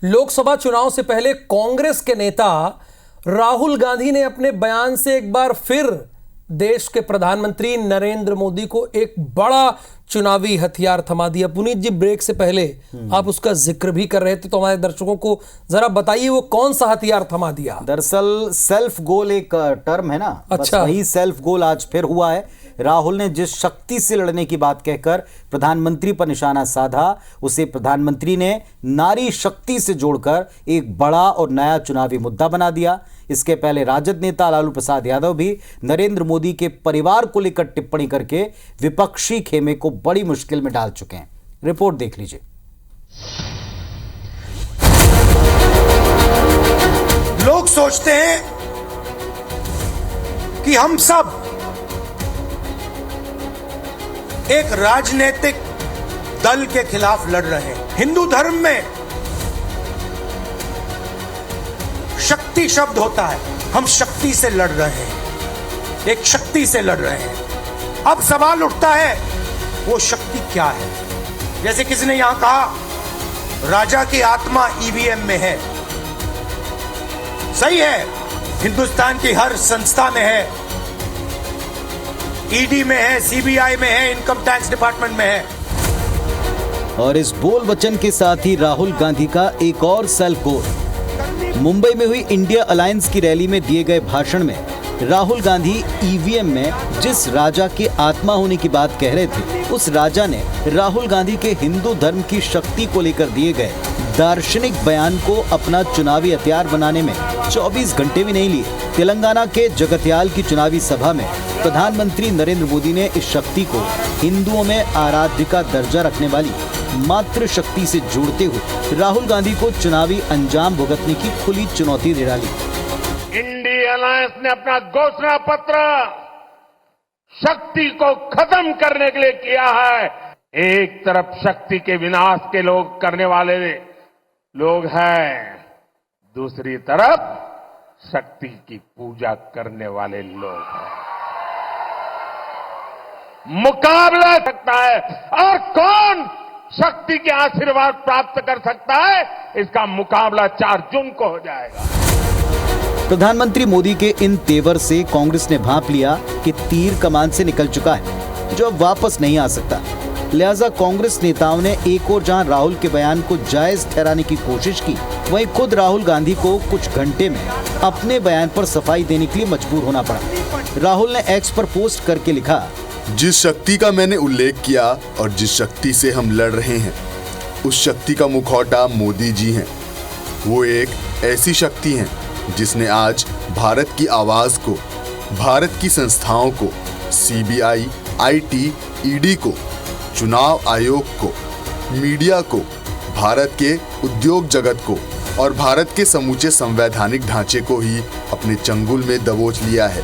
लोकसभा चुनाव से पहले कांग्रेस के नेता राहुल गांधी ने अपने बयान से एक बार फिर देश के प्रधानमंत्री नरेंद्र मोदी को एक बड़ा चुनावी हथियार थमा दिया। पुनीत जी, ब्रेक से पहले आप उसका जिक्र भी कर रहे थे, तो हमारे दर्शकों को जरा बताइए वो कौन सा हथियार थमा दिया। दरअसल सेल्फ गोल एक टर्म है ना, अच्छा, वही सेल्फ गोल आज फिर हुआ है। राहुल ने जिस शक्ति से लड़ने की बात कहकर प्रधानमंत्री पर निशाना साधा, उसे प्रधानमंत्री ने नारी शक्ति से जोड़कर एक बड़ा और नया चुनावी मुद्दा बना दिया। इसके पहले राजद नेता लालू प्रसाद यादव भी नरेंद्र मोदी के परिवार को लेकर टिप्पणी करके विपक्षी खेमे को बड़ी मुश्किल में डाल चुके हैं। रिपोर्ट देख लीजिए। लोग सोचते हैं कि हम सब एक राजनीतिक दल के खिलाफ लड़ रहे हैं। हिंदू धर्म में शक्ति शब्द होता है, हम शक्ति से लड़ रहे हैं, एक शक्ति से लड़ रहे हैं। अब सवाल उठता है वो शक्ति क्या है। जैसे किसी ने यहां कहा राजा की आत्मा ईवीएम में है। सही है, हिंदुस्तान की हर संस्था में है, ईडी में है, सीबीआई में है, इनकम टैक्स डिपार्टमेंट में है। और इस बोल वचन के साथ ही राहुल गांधी का एक और सेल्फ गोल। मुंबई में हुई इंडिया अलायंस की रैली में दिए गए भाषण में राहुल गांधी ईवीएम में जिस राजा के आत्मा होने की बात कह रहे थे, उस राजा ने राहुल गांधी के हिंदू धर्म की शक्ति को लेकर दिए गए दार्शनिक बयान को अपना चुनावी हथियार बनाने में 24 घंटे भी नहीं लिए। तेलंगाना के जगत्याल की चुनावी सभा में प्रधानमंत्री नरेंद्र मोदी ने इस शक्ति को हिंदुओं में आराध्य का दर्जा रखने वाली मातृ शक्ति से जोड़ते हुए राहुल गांधी को चुनावी अंजाम भुगतने की खुली चुनौती दे डाली। इंडिया अलायंस ने अपना घोषणा पत्र शक्ति को खत्म करने के लिए किया है। एक तरफ शक्ति के विनाश के लोग करने वाले लोग हैं, दूसरी तरफ शक्ति की पूजा करने वाले लोग हैं। मुकाबला सकता है, और कौन शक्ति के आशीर्वाद प्राप्त कर सकता है, इसका मुकाबला 4 जून को हो जाएगा। प्रधानमंत्री मोदी के इन तेवर से कांग्रेस ने भांप लिया कि तीर कमान से निकल चुका है, जो अब वापस नहीं आ सकता। लिहाजा कांग्रेस नेताओं ने एक और जहां राहुल के बयान को जायज ठहराने की कोशिश की, वहीं खुद राहुल गांधी को कुछ घंटे में अपने बयान पर सफाई देने के लिए मजबूर होना पड़ा। राहुल ने एक्स पर पोस्ट करके लिखा, जिस शक्ति का मैंने उल्लेख किया और जिस शक्ति से हम लड़ रहे हैं, उस शक्ति का मुखौटा मोदी जी हैं। वो एक ऐसी शक्ति हैं जिसने आज भारत की आवाज को, भारत की संस्थाओं को, सीबीआई, आईटी, ईडी को, चुनाव आयोग को, मीडिया को, भारत के उद्योग जगत को और भारत के समूचे संवैधानिक ढांचे को ही अपने चंगुल में दबोच लिया है।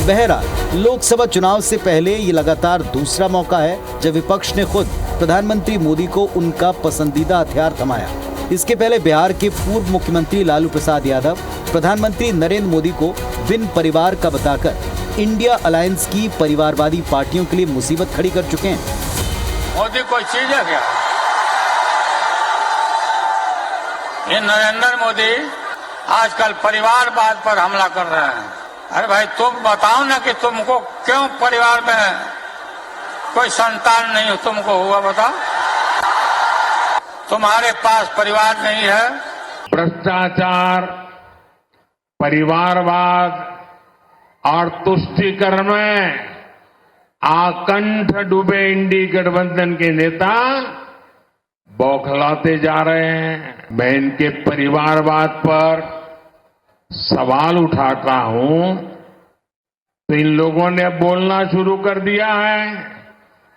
बहरहाल लोकसभा चुनाव से पहले ये लगातार दूसरा मौका है जब विपक्ष ने खुद प्रधानमंत्री मोदी को उनका पसंदीदा हथियार थमाया। इसके पहले बिहार के पूर्व मुख्यमंत्री लालू प्रसाद यादव प्रधानमंत्री नरेंद्र मोदी को बिन परिवार का बताकर इंडिया अलायंस की परिवारवादी पार्टियों के लिए मुसीबत खड़ी कर चुके हैं। मोदी कोई चीज है क्या? ये नरेंद्र मोदी आजकल परिवारवाद पर हमला कर रहे हैं। अरे भाई, तुम बताओ ना कि तुमको क्यों परिवार में कोई संतान नहीं तुमको हुआ, बताओ। तुम्हारे पास परिवार नहीं है। भ्रष्टाचार, परिवारवाद और तुष्टीकरण में आकंठ डूबे इंडी गठबंधन के नेता बौखलाते जा रहे हैं। मैं इनके परिवारवाद पर सवाल उठाता हूं तो इन लोगों ने बोलना शुरू कर दिया है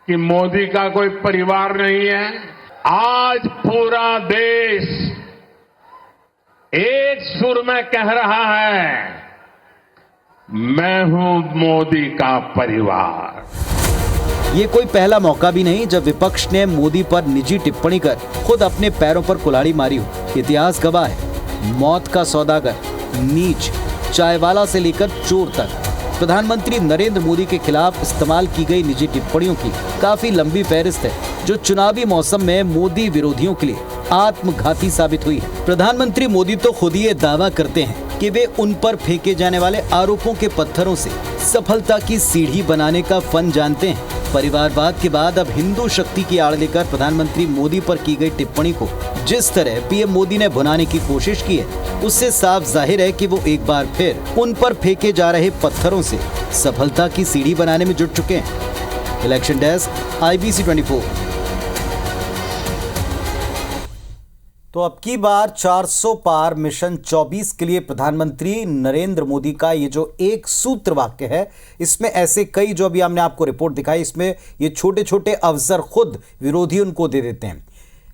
कि मोदी का कोई परिवार नहीं है। आज पूरा देश एक सुर में कह रहा है, मैं हूं मोदी का परिवार। ये कोई पहला मौका भी नहीं जब विपक्ष ने मोदी पर निजी टिप्पणी कर खुद अपने पैरों पर कुल्हाड़ी मारी हो। इतिहास गवाह है, मौत का सौदागर, नीच, चायवाला से लेकर चोर तक प्रधानमंत्री नरेंद्र मोदी के खिलाफ इस्तेमाल की गई निजी टिप्पणियों की काफी लंबी फहरिस्त है, जो चुनावी मौसम में मोदी विरोधियों के लिए आत्मघाती साबित हुई है। प्रधानमंत्री मोदी तो खुद ही ये दावा करते हैं कि वे उन पर फेंके जाने वाले आरोपों के पत्थरों से सफलता की सीढ़ी बनाने का फन जानते हैं। परिवारवाद के बाद अब हिंदू शक्ति की आड़ लेकर प्रधानमंत्री मोदी पर की गई टिप्पणी को जिस तरह पीएम मोदी ने भुनाने की कोशिश की है, उससे साफ जाहिर है कि वो एक बार फिर उन पर फेंके जा रहे पत्थरों से सफलता की सीढ़ी बनाने में जुट चुके हैं। Election desk, IBC 24। तो अब की बार 400 पार मिशन 24 के लिए प्रधानमंत्री नरेंद्र मोदी का ये जो एक सूत्र वाक्य है, इसमें ऐसे कई जो अभी हमने आपको रिपोर्ट दिखाई, इसमें ये छोटे छोटे अवसर खुद विरोधी उनको दे देते हैं।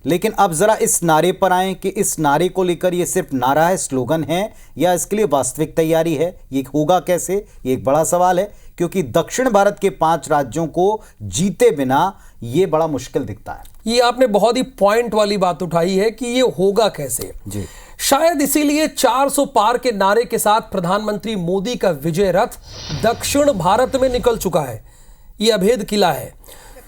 लेकिन अब जरा इस नारे पर आए कि इस नारे को लेकर ये सिर्फ नारा है, स्लोगन है, या इसके लिए वास्तविक तैयारी है। ये होगा कैसे, ये एक बड़ा सवाल है, क्योंकि दक्षिण भारत के 5 राज्यों को जीते बिना ये बड़ा मुश्किल दिखता है। ये आपने बहुत ही पॉइंट वाली बात उठाई है कि ये होगा कैसे जी। शायद इसीलिए 400 पार के नारे के साथ प्रधानमंत्री मोदी का विजय रथ दक्षिण भारत में निकल चुका है। ये अभेद किला है।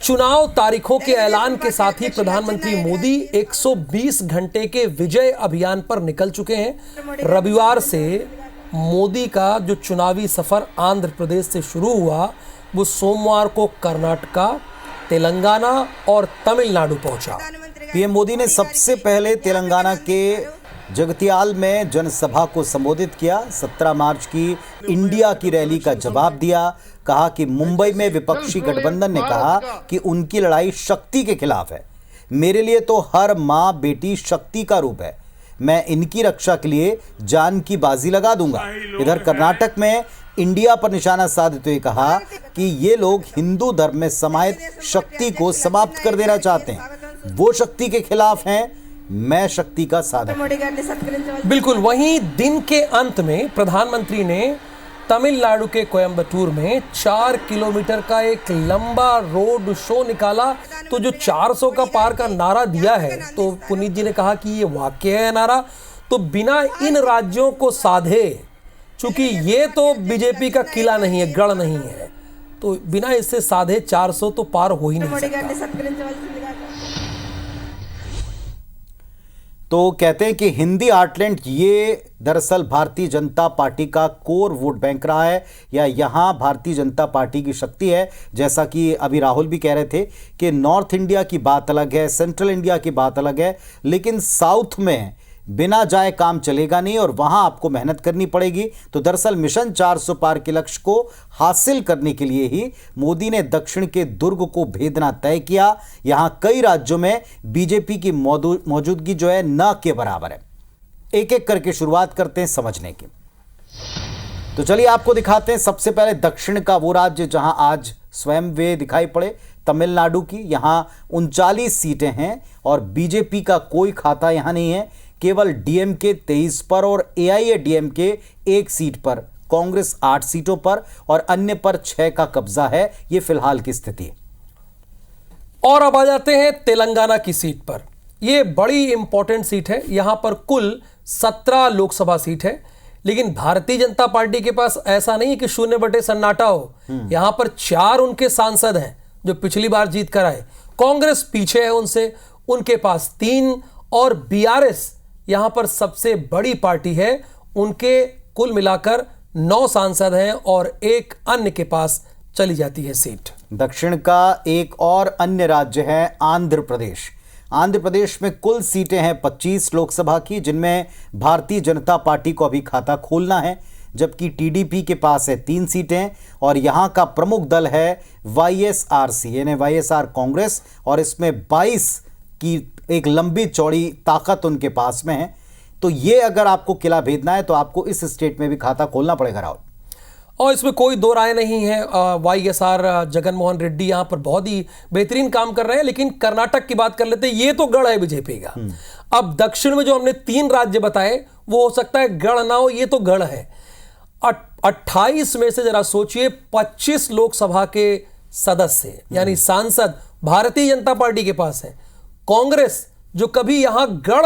चुनाव तारीखों के ऐलान के साथ ही प्रधानमंत्री मोदी 120 घंटे के विजय अभियान पर निकल चुके हैं। रविवार से मोदी का जो चुनावी सफर आंध्र प्रदेश से शुरू हुआ, वो सोमवार को कर्नाटका, तेलंगाना और तमिलनाडु पहुंचा। पीएम मोदी ने सबसे पहले तेलंगाना के जगतियाल में जनसभा को संबोधित किया। 17 मार्च की इंडिया की रैली का जवाब दिया। कहा कि मुंबई में विपक्षी गठबंधन ने कहा कि उनकी लड़ाई शक्ति के खिलाफ है। मेरे लिए तो हर माँ बेटी शक्ति का रूप है। मैं इनकी रक्षा के लिए जान की बाजी लगा दूंगा। इधर कर्नाटक में इंडिया पर निशाना साधते हुए कहा कि ये लोग हिंदू धर्म में समाहित शक्ति को समाप्त कर देना चाहते हैं। वो शक्ति के खिलाफ हैं, मैं शक्ति का साधक। बिल्कुल। वहीं दिन के अंत में प्रधानमंत्री ने तमिलनाडु के कोयम्बटूर में 4 किलोमीटर का एक लंबा रोड शो निकाला। तो जो 400 का पार का नारा दिया है, तो पुनीत जी ने कहा कि ये वाकई है नारा, तो बिना इन राज्यों को साधे, चूंकि ये तो बीजेपी का किला नहीं है, गढ़ नहीं है, तो बिना इससे साधे 400 तो पार हो ही नहीं सकता। तो कहते हैं कि हिंदी आर्टलैंड ये दरअसल भारतीय जनता पार्टी का कोर वोट बैंक रहा है, या यहाँ भारतीय जनता पार्टी की शक्ति है। जैसा कि अभी राहुल भी कह रहे थे कि नॉर्थ इंडिया की बात अलग है, सेंट्रल इंडिया की बात अलग है, लेकिन साउथ में बिना जाए काम चलेगा नहीं और वहां आपको मेहनत करनी पड़ेगी। तो दरअसल मिशन 400 पार के लक्ष्य को हासिल करने के लिए ही मोदी ने दक्षिण के दुर्ग को भेदना तय किया। यहां कई राज्यों में बीजेपी की मौजूदगी जो है न के बराबर है। एक एक करके शुरुआत करते हैं समझने की। तो चलिए आपको दिखाते हैं सबसे पहले दक्षिण का वो राज्य जहां आज स्वयं वे दिखाई पड़े, तमिलनाडु की। यहां 39 सीटें हैं और बीजेपी का कोई खाता यहां नहीं है। केवल डीएमके 23 पर और एआईएडीएमके 1 सीट पर, कांग्रेस 8 सीटों पर और अन्य पर 6 का कब्जा है। यह फिलहाल की स्थिति। और अब आ जाते हैं तेलंगाना की सीट पर। यह बड़ी इंपॉर्टेंट सीट है। यहां पर कुल 17 लोकसभा सीट है, लेकिन भारतीय जनता पार्टी के पास ऐसा नहीं कि 0 सन्नाटा हो। यहां पर 4 उनके सांसद हैं जो पिछली बार जीत कर आए। कांग्रेस पीछे है उनसे, उनके पास 3, और बीआरएस यहां पर सबसे बड़ी पार्टी है। उनके कुल मिलाकर 9 सांसद हैं और 1 अन्य के पास चली जाती है सीट। दक्षिण का एक और अन्य राज्य है आंध्र प्रदेश। आंध्र प्रदेश में कुल सीटें हैं 25 लोकसभा की, जिनमें भारतीय जनता पार्टी को अभी खाता खोलना है, जबकि टीडीपी के पास है 3 सीटें और यहां का प्रमुख दल है वाईएसआरसी यानी वाईएसआर कांग्रेस, और इसमें 22 की एक लंबी चौड़ी ताकत उनके पास में है। तो ये अगर आपको किला भेदना है तो आपको इस स्टेट में भी खाता खोलना पड़ेगा राहुल। और इसमें कोई दो राय नहीं है। वाईएसआर जगन मोहन रेड्डी यहाँ पर बहुत ही बेहतरीन काम कर रहे हैं। लेकिन कर्नाटक की बात कर लेते हैं, ये तो गढ़ है बीजेपी का। अब दक्षिण में जो हमने 3 राज्य बताए, वो हो सकता है गढ़ ना हो, ये तो गढ़ है। 28 में से जरा सोचिए 25 लोकसभा के सदस्य यानी सांसद भारतीय जनता पार्टी के पास है। कांग्रेस जो कभी यहां गढ़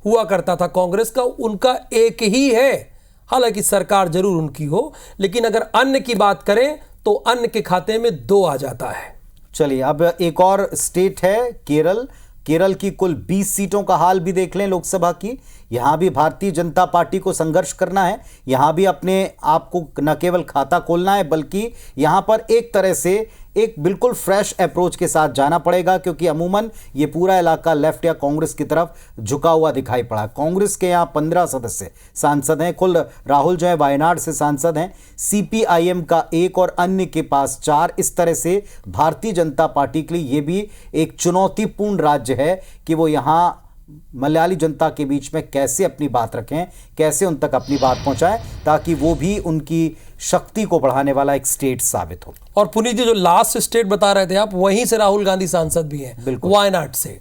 हुआ करता था कांग्रेस का, उनका 1 ही है। हालांकि सरकार जरूर उनकी हो, लेकिन अगर अन्य की बात करें तो अन्य के खाते में 2 आ जाता है। चलिए अब एक और स्टेट है केरल। केरल की कुल 20 सीटों का हाल भी देख लें लोकसभा की, यहां भी भारतीय जनता पार्टी को संघर्ष करना है। यहां भी अपने आप को न केवल खाता खोलना है बल्कि यहां पर एक तरह से एक बिल्कुल फ्रेश अप्रोच के साथ जाना पड़ेगा, क्योंकि अमूमन ये पूरा इलाका लेफ्ट या कांग्रेस की तरफ झुका हुआ दिखाई पड़ा। कांग्रेस के यहाँ 15 सदस्य सांसद हैं, कुल राहुल जो है वायनाड से सांसद हैं, सीपीआईएम का 1 और अन्य के पास 4। इस तरह से भारतीय जनता पार्टी के लिए ये भी एक चुनौतीपूर्ण राज्य है कि वो यहाँ मलयाली जनता के बीच में कैसे अपनी बात रखें, कैसे उन तक अपनी बात पहुंचाएं, ताकि वो भी उनकी शक्ति को बढ़ाने वाला एक स्टेट साबित हो। और पुनीत जी, जो लास्ट स्टेट बता रहे थे आप, वहीं से राहुल गांधी सांसद भी हैं, बिल्कुल वायनाड से।